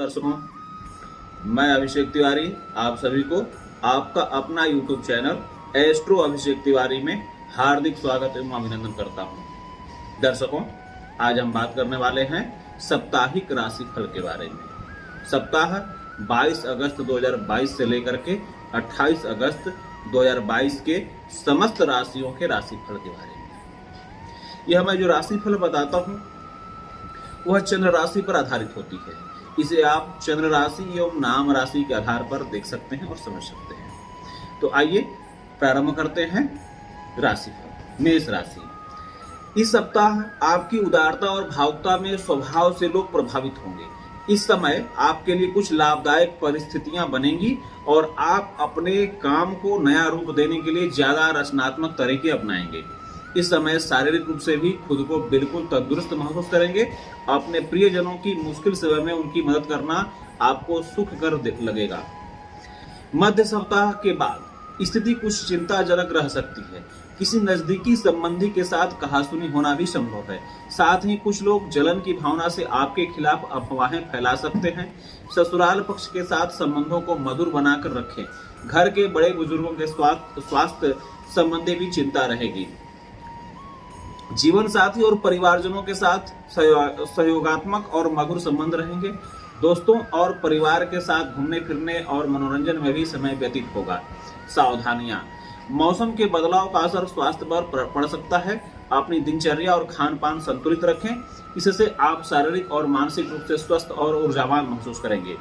दर्शकों, मैं अभिषेक तिवारी आप सभी को आपका अपना YouTube channel astro Abhishek Tiwari में हार्दिक स्वागत एवं अभिनंदन करता हूं। दर्शकों, आज हम बात करने वाले हैं साप्ताहिक राशिफल के बारे में। सप्ताह 22 अगस्त 2022 से लेकर के 28 अगस्त 2022 के समस्त राशियों के राशिफल के बारे में। यह मैं जो राशिफल बताता हूं वह चंद्र राशि पर आधारित होती है। इसे आप चंद्र राशि एवं नाम राशि के आधार पर देख सकते हैं और समझ सकते हैं। तो आइए प्रारंभ करते हैं राशिफल। मेष राशि। इस सप्ताह आपकी उदारता और भावुकता में स्वभाव से लोग प्रभावित होंगे। इस समय आपके लिए कुछ लाभदायक परिस्थितियां बनेंगी और आप अपने काम को नया रूप देने के लिए ज्यादा रचनात्मक तरीके अपनाएंगे। इस समय शारीरिक रूप से भी खुद को बिल्कुल तंदुरुस्त महसूस करेंगे। अपने प्रियजनों की मुश्किल समय में उनकी मदद करना आपको सुखकर लगेगा। मध्य सप्ताह के बाद स्थिति कुछ चिंताजनक रह सकती है। किसी नजदीकी संबंधी के साथ कहासुनी होना भी संभव है। साथ ही कुछ लोग जलन की भावना से आपके खिलाफ अफवाहें फैला सकते हैं। ससुराल पक्ष के साथ संबंधों को मधुर बनाकर रखें। घर के बड़े बुजुर्गों के स्वास्थ्य संबंधी भी चिंता रहेगी। जीवन साथी और परिवारजनों के साथ सहयोगात्मक और मधुर संबंध रहेंगे। दोस्तों और परिवार के साथ घूमने फिरने और मनोरंजन में भी समय व्यतीत होगा। सावधानियां। मौसम के बदलाव का असर स्वास्थ्य पर पड़ सकता है। अपनी दिनचर्या और खान पान संतुलित रखें। इससे आप शारीरिक और मानसिक रूप से स्वस्थ और ऊर्जावान महसूस करेंगे।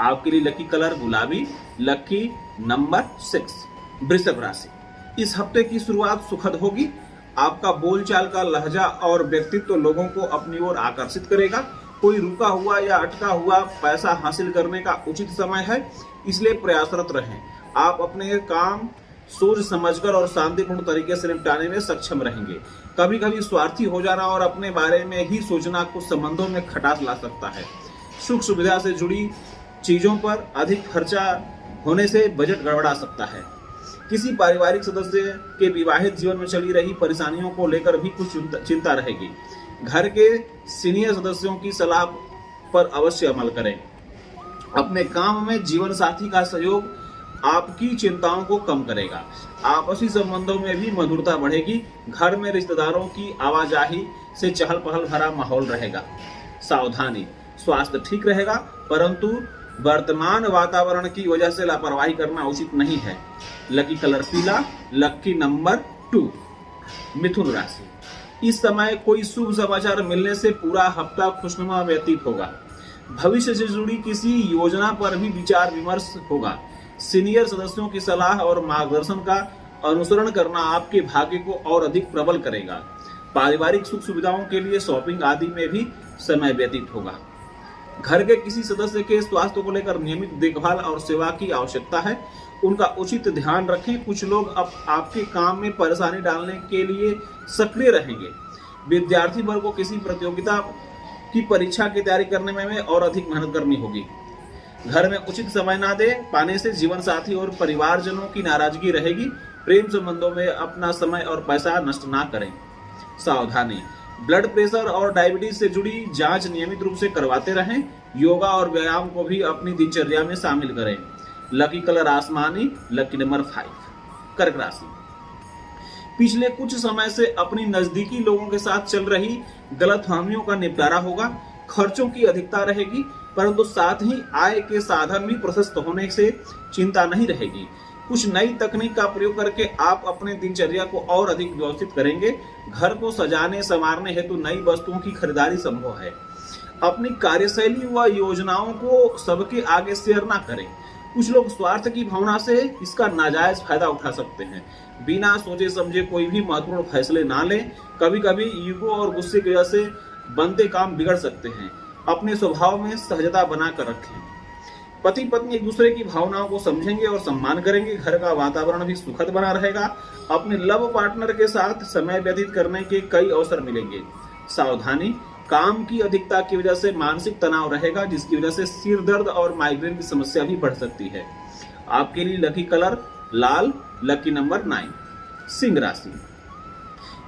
आपके लिए लकी कलर गुलाबी, लकी नंबर 6। वृषभ राशि। इस हफ्ते की शुरुआत सुखद होगी। आपका बोलचाल का लहजा और व्यक्तित्व लोगों को अपनी ओर आकर्षित करेगा। कोई रुका हुआ या अटका हुआ पैसा हासिल करने का उचित समय है, इसलिए प्रयासरत रहें। आप अपने काम सोच समझकर और शांतिपूर्ण तरीके से निपटाने में सक्षम रहेंगे। कभी कभी स्वार्थी हो जाना और अपने बारे में ही सोचना कुछ संबंधों में खटास ला सकता है। सुख सुविधा से जुड़ी चीजों पर अधिक खर्चा होने से बजट गड़बड़ा सकता है। किसी पारिवारिक सदस्य के विवाहित जीवन में चली रही परेशानियों को लेकर भी कुछ चिंता रहेगी। घर के सीनियर सदस्यों की सलाह पर अवश्य अमल करें। अपने काम में जीवन साथी का सहयोग आपकी चिंताओं को कम करेगा। आपसी संबंधों में भी मधुरता बढ़ेगी। घर में रिश्तेदारों की आवाजाही से चहल पहल भरा माहौल रहेगा। सावधानी। स्वास्थ्य ठीक रहेगा, परंतु वर्तमान वातावरण की वजह से लापरवाही करना उचित नहीं है। लकी कलर पीला, लकी नंबर 2। मिथुन राशि। इस समय कोई शुभ समाचार मिलने से पूरा हफ्ता खुशनुमा व्यतीत होगा। भविष्य से जुड़ी किसी योजना पर भी विचार विमर्श होगा। सीनियर सदस्यों की सलाह और मार्गदर्शन का अनुसरण करना आपके भाग्य को और अधिक प्रबल करेगा। पारिवारिक सुख सुविधाओं के लिए शॉपिंग आदि में भी समय व्यतीत होगा। घर के किसी सदस्य के स्वास्थ्य को लेकर नियमित देखभाल और सेवा की आवश्यकता है। उनका उचित ध्यान रखें। कुछ लोग अब आपके काम में परेशानी डालने के लिए सक्रिय रहेंगे। विद्यार्थी वर्ग को किसी प्रतियोगिता की परीक्षा की तैयारी करने में और अधिक मेहनत करनी होगी। घर में उचित समय ना दे पाने से जीवन साथी और परिवारजनों की नाराजगी रहेगी। प्रेम संबंधों में अपना समय और पैसा नष्ट ना करें। सावधानी। ब्लड प्रेशर और डायबिटीज से जुड़ी जांच नियमित रूप से करवाते रहें। योगा और व्यायाम को भी अपनी दिनचर्या में शामिल करें। लकी कलर आसमानी, लकी नंबर 5। कर्क राशि। पिछले कुछ समय से अपनी नजदीकी लोगों के साथ चल रही गलतफहमियों का निपटारा होगा। खर्चों की अधिकता रहेगी, परंतु साथ ही आय के साधन भी प्रशस्त होने से चिंता नहीं रहेगी। कुछ नई तकनीक का प्रयोग करके आप अपने दिनचर्या को और अधिक व्यवस्थित करेंगे। घर को सजाने संवारने हेतु नई वस्तुओं की खरीदारी संभव है। अपनी कार्यशैली व योजनाओं को सबके आगे शेयर ना करें। कुछ लोग स्वार्थ की भावना से इसका नाजायज फायदा उठा सकते हैं। बिना सोचे समझे कोई भी महत्वपूर्ण फैसले ना लें। कभी कभी ईगो और गुस्से की वजह से बनते काम बिगड़ सकते हैं। अपने स्वभाव में सहजता बनाकर रखें। पति पत्नी एक दूसरे की भावनाओं को समझेंगे और सम्मान करेंगे। घर का वातावरण भी सुखद बना रहेगा। अपने लव पार्टनर के साथ समय व्यतीत करने के कई अवसर मिलेंगे। सावधानी। काम की अधिकता की वजह से मानसिक तनाव रहेगा, जिसकी वजह से सिर दर्द और माइग्रेन की समस्या भी बढ़ सकती है। आपके लिए लकी कलर लाल, लकी नंबर 9। सिंह राशि।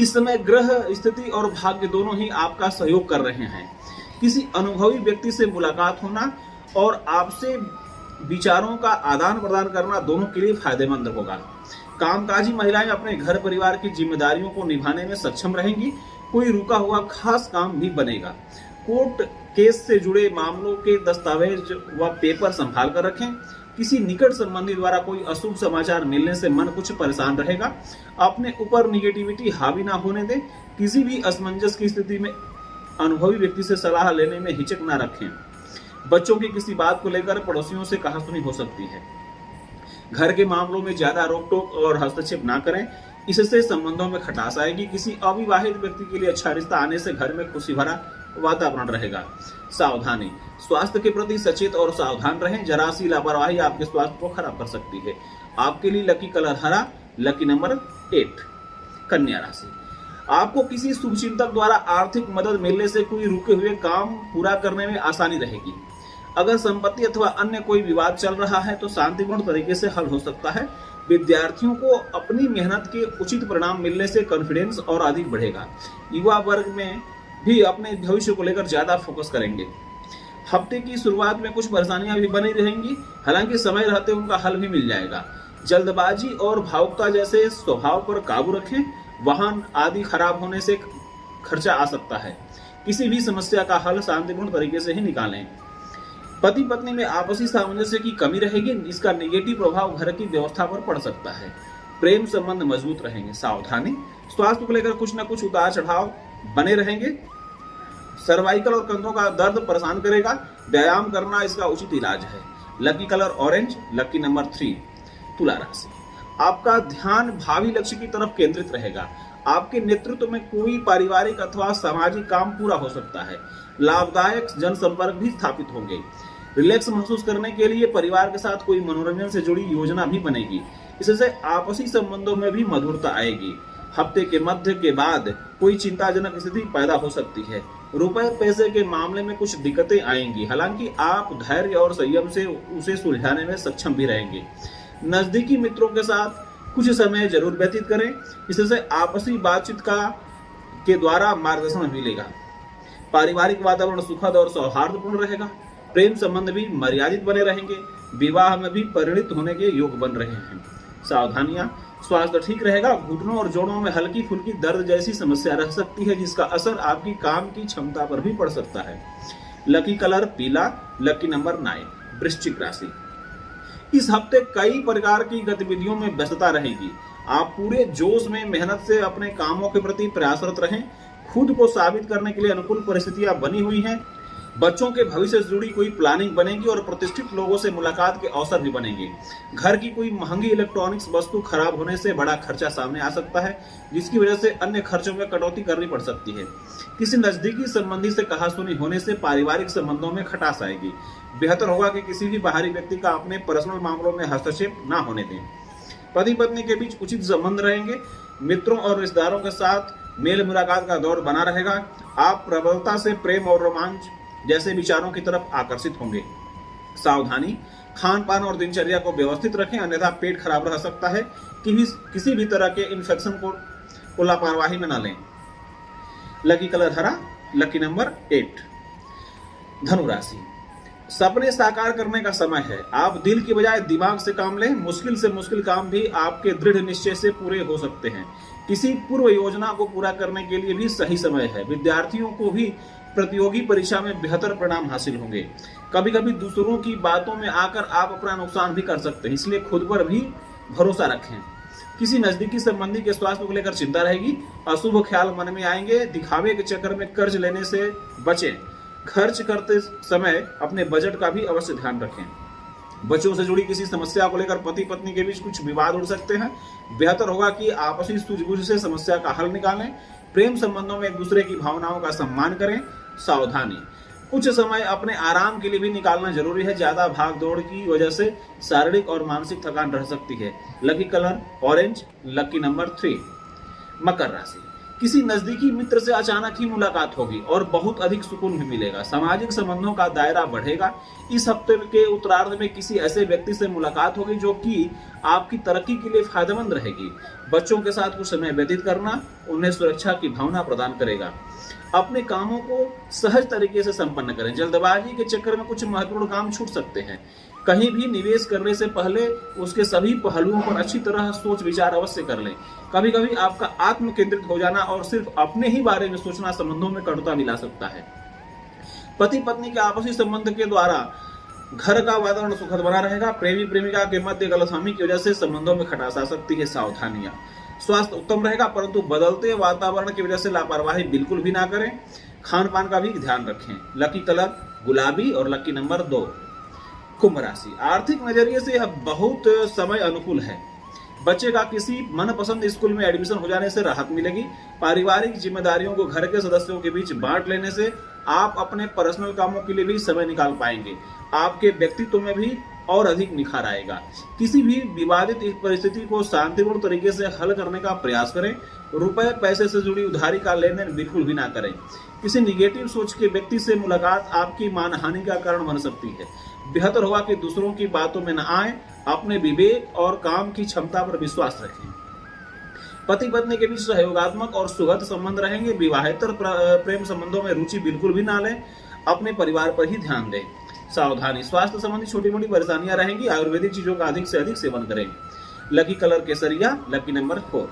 इस समय ग्रह स्थिति और भाग्य दोनों ही आपका सहयोग कर रहे हैं। किसी अनुभवी व्यक्ति से मुलाकात होना और आपसे विचारों का आदान प्रदान करना दोनों के लिए फायदेमंद होगा। कामकाजी महिलाएं अपने घर परिवार की जिम्मेदारियों को निभाने में सक्षम रहेंगी। कोई रुका हुआ खास काम भी बनेगा। कोर्ट केस से जुड़े मामलों के दस्तावेज व पेपर संभाल कर रखें। किसी निकट संबंधी द्वारा कोई अशुभ समाचार मिलने से मन कुछ परेशान रहेगा। अपने ऊपर निगेटिविटी हावी ना होने दें। किसी भी असमंजस की स्थिति में अनुभवी व्यक्ति से सलाह लेने में हिचक ना रखें। बच्चों की किसी बात को लेकर पड़ोसियों से कहासुनी हो सकती है। घर के मामलों में ज्यादा रोक टोक और हस्तक्षेप ना करें, इससे संबंधों में खटास आएगी। किसी अविवाहित व्यक्ति के लिए अच्छा रिश्ता आने से घर में खुशी भरा वातावरण रहेगा। सावधानी, स्वास्थ्य के प्रति सचेत और सावधान रहें। जरा सी लापरवाही आपके स्वास्थ्य को खराब कर सकती है। आपके लिए लकी कलर हरा, लकी नंबर 8। कन्या राशि, आपको किसी शुभचिंतक द्वारा आर्थिक मदद मिलने से कोई रुके हुए काम पूरा करने में आसानी रहेगी। अगर संपत्ति अथवा अन्य कोई विवाद चल रहा है तो शांतिपूर्ण तरीके से हल हो सकता है। विद्यार्थियों को अपनी मेहनत के उचित परिणाम मिलने से कॉन्फिडेंस और अधिक बढ़ेगा। युवा वर्ग में भी अपने भविष्य को लेकर ज्यादा फोकस करेंगे। हफ्ते की शुरुआत में कुछ परेशानियां भी बनी रहेंगी, हालांकि समय रहते उनका हल भी मिल जाएगा। जल्दबाजी और भावुकता जैसे स्वभाव पर काबू रखें। वाहन आदि खराब होने से खर्चा आ सकता है। किसी भी समस्या का हल शांतिपूर्ण तरीके से ही निकालें। पति पत्नी में आपसी सामंजस्य की कमी रहेगी। इसका नेगेटिव प्रभाव घर की व्यवस्था पर पड़ सकता है। प्रेम संबंध मजबूत रहेंगे। सावधानी, स्वास्थ्य को लेकर कुछ न कुछ उतार चढ़ाव बने रहेंगे। सर्वाइकल और कंधों का दर्द परेशान करेगा। व्यायाम करना इसका उचित इलाज है। Lucky colour orange, lucky number 3। तुला राशि, आपका ध्यान भावी लक्ष्य की तरफ केंद्रित रहेगा। आपके नेतृत्व में कोई पारिवारिक अथवा सामाजिक काम पूरा हो सकता है। लाभदायक जनसंपर्क भी स्थापित होंगे। रिलैक्स महसूस करने के लिए परिवार के साथ कोई मनोरंजन से जुड़ी योजना भी बनेगी। इससे आपसी संबंधों में भी मधुरता आएगी। हफ्ते के मध्य के बाद कोई चिंताजनक स्थिति पैदा हो सकती है। रुपए पैसे के मामले में कुछ दिक्कतें आएंगी, हालांकि आप धैर्य और संयम से उसे सुलझाने में सक्षम भी रहेंगे। नजदीकी मित्रों के साथ कुछ समय जरूर व्यतीत करें। इससे आपसी बातचीत के द्वारा मार्गदर्शन मिलेगा। पारिवारिक वातावरण सुखद और सौहार्दपूर्ण रहेगा। प्रेम संबंध भी मर्यादित बने रहेंगे। विवाह में भी परिणित होने के योग बन रहे हैं। सावधानियां, स्वास्थ्य ठीक रहेगा। घुटनों और जोड़ों में हल्की फुल्की दर्द जैसी समस्या रह सकती है, जिसका असर आपकी काम की क्षमता पर भी पड़ सकता है। लकी कलर पीला, लकी नंबर 9। वृश्चिक राशि, इस हफ्ते कई प्रकार की गतिविधियों में व्यस्तता रहेगी। आप पूरे जोश में मेहनत से अपने कामों के प्रति प्रयासरत रहें। खुद को साबित करने के लिए अनुकूल परिस्थितियां बनी हुई हैं। बच्चों के भविष्य से जुड़ी कोई प्लानिंग बनेगी और प्रतिष्ठित लोगों से मुलाकात के अवसर भी बनेंगे। घर की कोई महंगी इलेक्ट्रॉनिक्स वस्तु खराब होने से बड़ा खर्चा सामने आ सकता है, जिसकी वजह से अन्य खर्चों में कटौती करनी पड़ सकती है। किसी नजदीकी संबंधी से कहासुनी होने से पारिवारिक संबंधों में खटास आएगी। बेहतर होगा कि किसी भी बाहरी व्यक्ति का अपने पर्सनल मामलों में हस्तक्षेप न होने दें। पति पत्नी के बीच उचित संबंध रहेंगे। मित्रों और रिश्तेदारों के साथ मेल मुलाकात का दौर बना रहेगा। आप प्रबलता से प्रेम और रोमांच जैसे विचारों की तरफ आकर्षित होंगे। सावधानी, खान पान और दिनचर्या को व्यवस्थित रखें, अन्यथा पेट खराब रह सकता है। किसी भी तरह के इन्फेक्शन को लापरवाही में न लें। लकी कलर हरा, लकी नंबर 8। धनु राशि, सपने साकार करने का समय है। आप दिल की बजाय दिमाग से काम लें। मुश्किल से मुश्किल काम भी आपके दृढ़ निश्चय से पूरे हो सकते हैं। किसी पूर्व योजना को पूरा करने के लिए भी सही समय है। विद्यार्थियों को भी प्रतियोगी परीक्षा में बेहतर परिणाम हासिल होंगे। कभी कभी दूसरों की बातों में आकर आप अपना नुकसान भी कर सकते हैं, इसलिए खुद पर भी भरोसा रखें। किसी नजदीकी संबंधी के स्वास्थ्य को लेकर चिंता रहेगी। अशुभ ख्याल मन में आएंगे। दिखावे के चक्कर में कर्ज लेने से बचें। खर्च करते समय अपने बजट का भी अवश्य ध्यान रखें। बच्चों से जुड़ी किसी समस्या को लेकर पति पत्नी के बीच कुछ विवाद उड़ सकते हैं। बेहतर होगा कि आपसी सूझबूझ से समस्या का हल निकालें। प्रेम संबंधों में एक दूसरे की भावनाओं का सम्मान करें। सावधानी, कुछ समय अपने आराम के लिए भी निकालना जरूरी है। ज्यादा भाग दौड़ की वजह से शारीरिक और मानसिक थकान रह सकती है। Lucky colour orange, lucky number 3। मकर राशि, किसी नजदीकी मित्र से अचानक ही मुलाकात होगी और बहुत अधिक सुकून भी मिलेगा। सामाजिक संबंधों का दायरा बढ़ेगा। इस हफ्ते के उत्तरार्ध में किसी ऐसे व्यक्ति से मुलाकात होगी जो कि आपकी तरक्की के लिए फायदेमंद रहेगी। बच्चों के साथ कुछ समय व्यतीत करना उन्हें सुरक्षा की भावना प्रदान करेगा। अपने कामों को सहज तरीके से संपन्न करें। जल्दबाजी के चक्कर में कुछ महत्वपूर्ण काम छूट सकते हैं। कहीं भी निवेश करने से पहले उसके सभी पहलुओं पर अच्छी तरह सोच विचार अवश्य कर लें। कभी कभी आपका आत्म केंद्रित हो जाना और सिर्फ अपने ही बारे में सोचना संबंधों में कटुता मिला सकता है। पति पत्नी के आपसी संबंध के द्वारा घर का वातावरण सुखद बना रहेगा। प्रेमी प्रेमिका के मध्य गलतफहमी की वजह से संबंधों में खटास आ सकती है। सावधानियां। स्वास्थ्य उत्तम रहेगा, परंतु बदलते वातावरण की वजह से लापरवाही बिल्कुल भी ना करें। खान पान का भी ध्यान रखें। लकी कलर गुलाबी और लकी नंबर 2। कुंभ राशि, आर्थिक नजरिए से यह बहुत समय अनुकूल है। बच्चे का किसी मनपसंद स्कूल में एडमिशन हो जाने से राहत मिलेगी। पारिवारिक जिम्मेदारियों को घर के सदस्यों के बीच बांट लेने से आप अपने पर्सनल कामों के लिए भी समय निकाल पाएंगे। आपके व्यक्तित्व में भी और अधिक निखार आएगा। किसी भी विवादित परिस्थिति को शांतिपूर्ण तरीके से हल करने का प्रयास करें। रुपए पैसे से जुड़ी उधारी का लेन देन बिल्कुल भी ना करें। किसी निगेटिव सोच के व्यक्ति से मुलाकात आपकी मानहानि का कारण बन सकती है। बेहतर होगा कि दूसरों की बातों में न आए। अपने विवेक और काम की क्षमता पर विश्वास रखें। पति पत्नी के बीच सहयोगात्मक और सुखद संबंध रहेंगे। विवाहेतर प्रेम संबंधों में रुचि बिल्कुल भी ना लें। अपने परिवार पर ही ध्यान दें। सावधानी, स्वास्थ्य संबंधी छोटी मोटी परेशानियां रहेंगी। आयुर्वेदिक चीजों का अधिक से अधिक सेवन करें। लकी कलर केसरिया, लकी नंबर 4।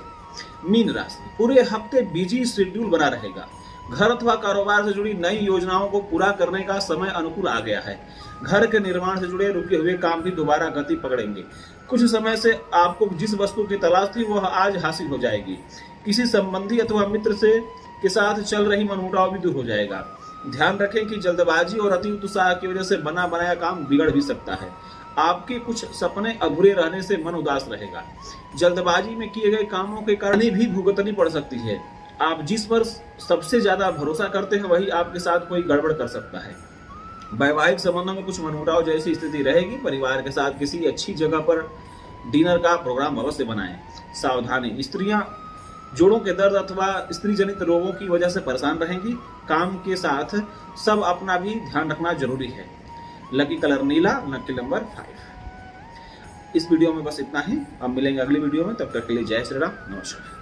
मीन राशि, पूरे हफ्ते बिजी शेड्यूल बना रहेगा। घर अथवा कारोबार से जुड़ी नई योजनाओं को पूरा करने का समय अनुकूल आ गया है। घर के निर्माण से जुड़े रुके हुए काम भी दोबारा गति पकड़ेंगे। कुछ समय से आपको जिस वस्तु की तलाश थी वह आज हासिल हो जाएगी। किसी संबंधी अथवा मित्र से के साथ चल रही मनमुटाव भी दूर हो जाएगा। ध्यान रखें कि जल्दबाजी और अति उत्साह की वजह से बना बनाया काम बिगड़ भी सकता है। आपके कुछ सपने अधूरे रहने से मन उदास रहेगा। जल्दबाजी में किए गए कामों के कारण भी भुगतनी पड़ सकती है। आप जिस पर सबसे ज्यादा भरोसा करते हैं वही आपके साथ कोई गड़बड़ कर सकता है। वैवाहिक संबंधों में कुछ मनमुटाव जैसी स्थिति रहेगी। परिवार के साथ किसी अच्छी जगह पर डिनर का प्रोग्राम अवश्य बनाएं। सावधानी, स्त्रियां जोड़ों के दर्द अथवा स्त्री जनित रोगों की वजह से परेशान रहेंगी। काम के साथ सब अपना भी ध्यान रखना जरूरी है। लकी कलर नीला, लकी नंबर 5। इस वीडियो में बस इतना ही। अब मिलेंगे अगली वीडियो में, तब तक के लिए जय श्री राम, नमस्कार।